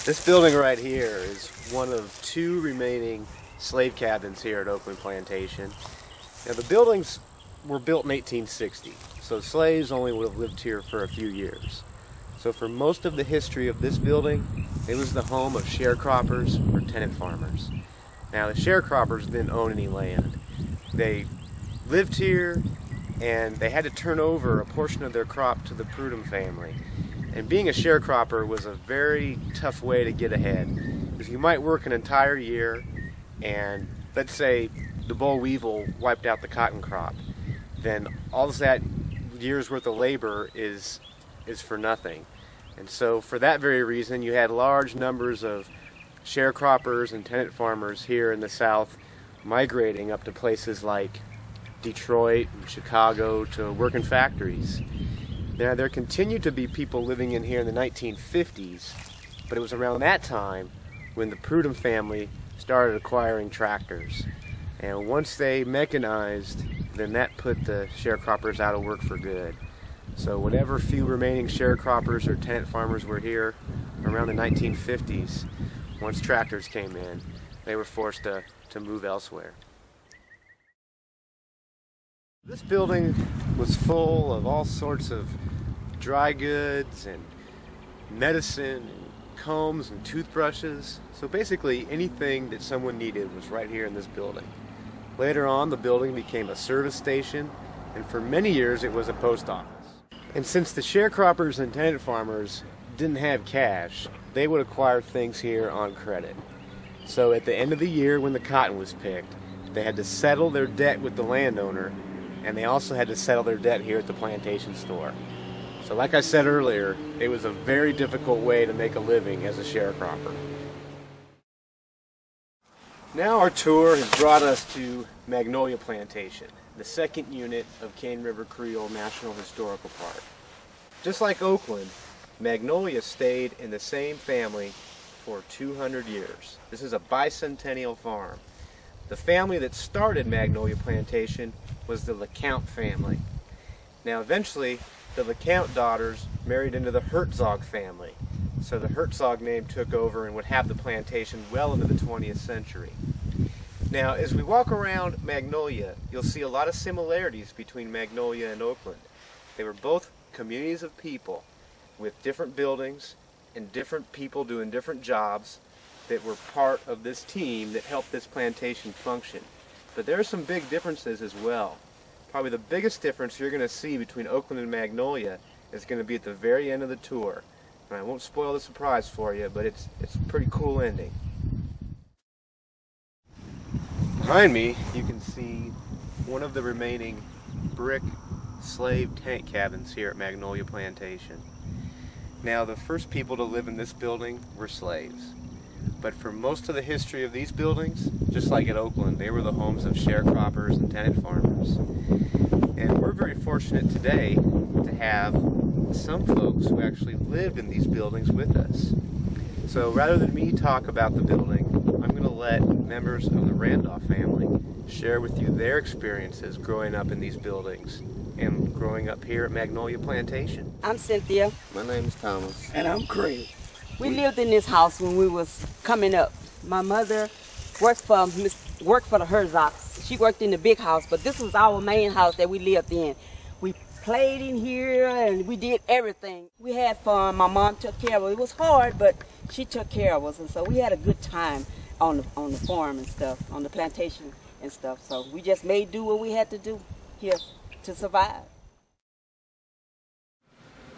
This building right here is one of two remaining slave cabins here at Oakland Plantation. Now the buildings were built in 1860, so slaves only would have lived here for a few years. So for most of the history of this building, it was the home of sharecroppers or tenant farmers. Now the sharecroppers didn't own any land. They lived here and they had to turn over a portion of their crop to the Prudhomme family. And being a sharecropper was a very tough way to get ahead, because you might work an entire year and let's say the boll weevil wiped out the cotton crop, then all of that year's worth of labor is for nothing. And so for that very reason, you had large numbers of sharecroppers and tenant farmers here in the South migrating up to places like Detroit and Chicago to work in factories. Now there continued to be people living in here in the 1950s, but it was around that time when the Prudhomme family started acquiring tractors. And once they mechanized, then that put the sharecroppers out of work for good. So whatever few remaining sharecroppers or tenant farmers were here around the 1950s, once tractors came in, they were forced to move elsewhere. This building was full of all sorts of dry goods and medicine and combs and toothbrushes. So basically anything that someone needed was right here in this building. Later on, the building became a service station, and for many years it was a post office. And since the sharecroppers and tenant farmers didn't have cash, they would acquire things here on credit. So at the end of the year when the cotton was picked, they had to settle their debt with the landowner, and they also had to settle their debt here at the plantation store. So like I said earlier, it was a very difficult way to make a living as a sharecropper. Now our tour has brought us to Magnolia Plantation, the second unit of Cane River Creole National Historical Park. Just like Oakland, Magnolia stayed in the same family for 200 years. This is a bicentennial farm. The family that started Magnolia Plantation was the LeCount family. Now eventually, the LeCount daughters married into the Herzog family. So the Herzog name took over and would have the plantation well into the 20th century. Now, as we walk around Magnolia, you'll see a lot of similarities between Magnolia and Oakland. They were both communities of people with different buildings and different people doing different jobs that were part of this team that helped this plantation function. But there are some big differences as well. Probably the biggest difference you're going to see between Oakland and Magnolia is going to be at the very end of the tour. And I won't spoil the surprise for you, but it's a pretty cool ending. Behind me, you can see one of the remaining brick slave tent cabins here at Magnolia Plantation. Now, the first people to live in this building were slaves. But for most of the history of these buildings, just like at Oakland, they were the homes of sharecroppers and tenant farmers. And we're very fortunate today to have some folks who actually lived in these buildings with us. So rather than me talk about the building, I'm going to let members of the Randolph family share with you their experiences growing up in these buildings and growing up here at Magnolia Plantation. I'm Cynthia. My name is Thomas. And I'm Creole. We lived in this house when we was coming up. My mother worked for the Herzogs. She worked in the big house, but this was our main house that we lived in. We played in here and we did everything. We had fun. My mom took care of us. It was hard, but she took care of us, and so we had a good time on the farm and stuff, on the plantation and stuff. So we just made do what we had to do here to survive.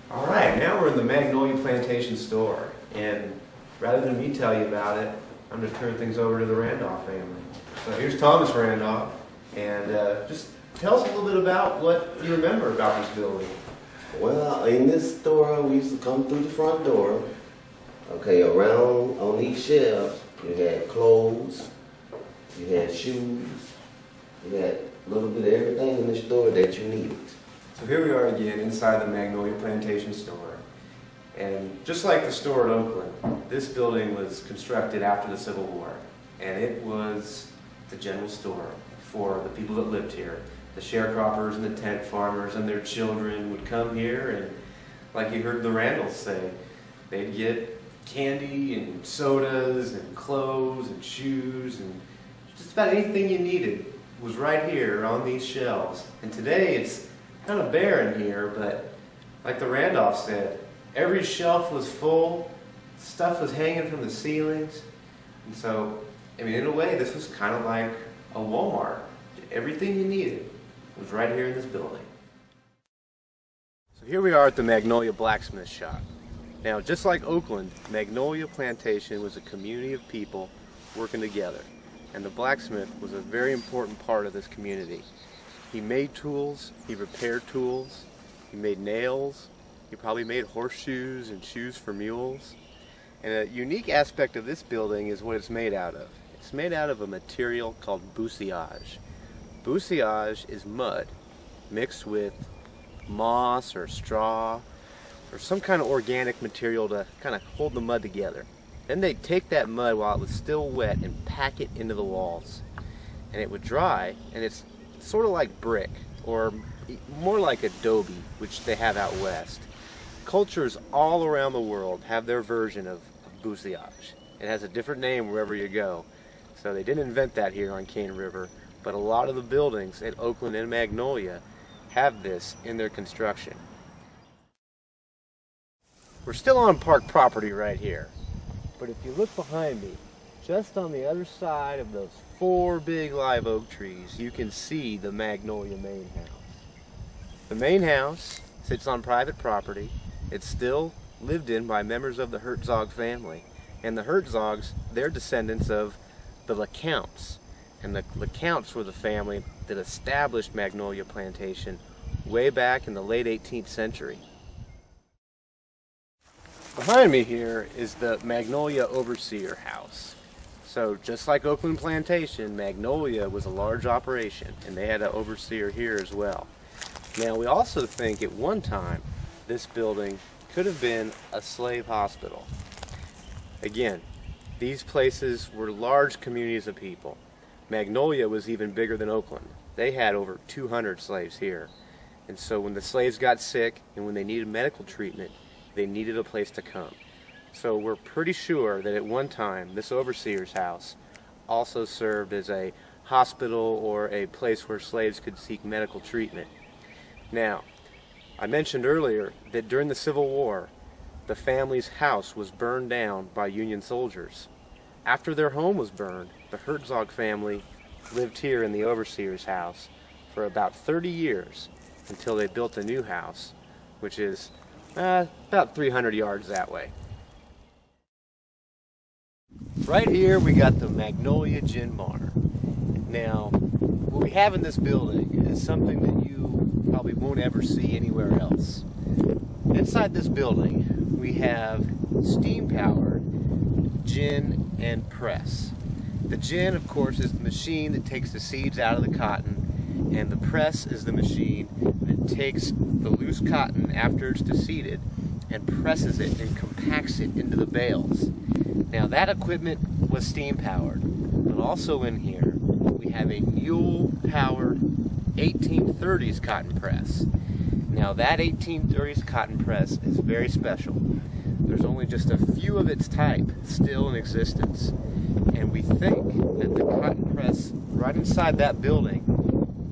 All right, now we're in the Magnolia Plantation store, and rather than me tell you about it, I'm going to turn things over to the Randolph family. So here's Thomas Randolph, and just tell us a little bit about what you remember about this building. Well, in this store, we used to come through the front door. Okay, around on these shelves, you had clothes, you had shoes, you had a little bit of everything in the store that you needed. So here we are again inside the Magnolia Plantation store. And just like the store at Oakland, this building was constructed after the Civil War. And it was the general store for the people that lived here. The sharecroppers and the tent farmers and their children would come here, and like you heard the Randalls say, they'd get candy and sodas and clothes and shoes and just about anything you needed was right here on these shelves. And today it's kind of bare in here, but like the Randolph said, every shelf was full, stuff was hanging from the ceilings. And so, I mean, in a way, this was kind of like a Walmart. Everything you needed was right here in this building. So here we are at the Magnolia Blacksmith Shop. Now, just like Oakland, Magnolia Plantation was a community of people working together. And the blacksmith was a very important part of this community. He made tools, he repaired tools, he made nails, he probably made horseshoes and shoes for mules. And a unique aspect of this building is what it's made out of. It's made out of a material called boussillage. Boussillage is mud mixed with moss or straw or some kind of organic material to kind of hold the mud together. Then they'd take that mud while it was still wet and pack it into the walls. And it would dry, and it's sort of like brick, or more like adobe, which they have out west. Cultures all around the world have their version of boussillage. It has a different name wherever you go. So they didn't invent that here on Cane River, but a lot of the buildings at Oakland and Magnolia have this in their construction. We're still on park property right here, but if you look behind me, just on the other side of those 4 big live oak trees, you can see the Magnolia main house. The main house sits on private property. It's still lived in by members of the Herzog family, and the Herzogs, they're descendants of the LeCounts, and the LeCounts were the family that established Magnolia Plantation way back in the late 18th century. Behind me here is the Magnolia Overseer House. So just like Oakland Plantation, Magnolia was a large operation, and they had an overseer here as well. Now, we also think at one time this building could have been a slave hospital. Again, these places were large communities of people. Magnolia was even bigger than Oakland. They had over 200 slaves here. And so when the slaves got sick and when they needed medical treatment, they needed a place to come. So we're pretty sure that at one time this overseer's house also served as a hospital or a place where slaves could seek medical treatment. Now, I mentioned earlier that during the Civil War, the family's house was burned down by Union soldiers. After their home was burned, the Herzog family lived here in the overseer's house for about 30 years until they built a new house, which is about 300 yards that way. Right here we got the Magnolia Gin Bar. Now, what we have in this building is something that you probably won't ever see anywhere else. Inside this building we have steam-powered gin and press. The gin, of course, is the machine that takes the seeds out of the cotton, and the press is the machine that takes the loose cotton after it's deseeded and presses it and compacts it into the bales. Now, that equipment was steam powered, but also in here we have a mule powered 1830s cotton press. Now, that 1830s cotton press is very special. There's only just a few of its type still in existence, and we think that the cotton press right inside that building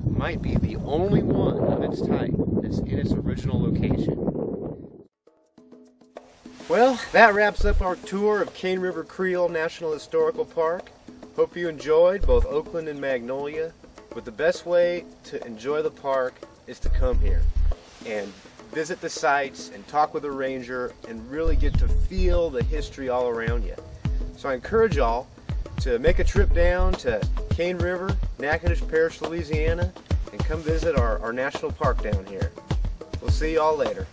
might be the only one of its type that's in its original location. Well, that wraps up our tour of Cane River Creole National Historical Park. Hope you enjoyed both Oakland and Magnolia, but the best way to enjoy the park is to come here and visit the sites and talk with a ranger and really get to feel the history all around you. So I encourage y'all to make a trip down to Cane River, Natchitoches Parish, Louisiana, and come visit our national park down here. We'll see y'all later.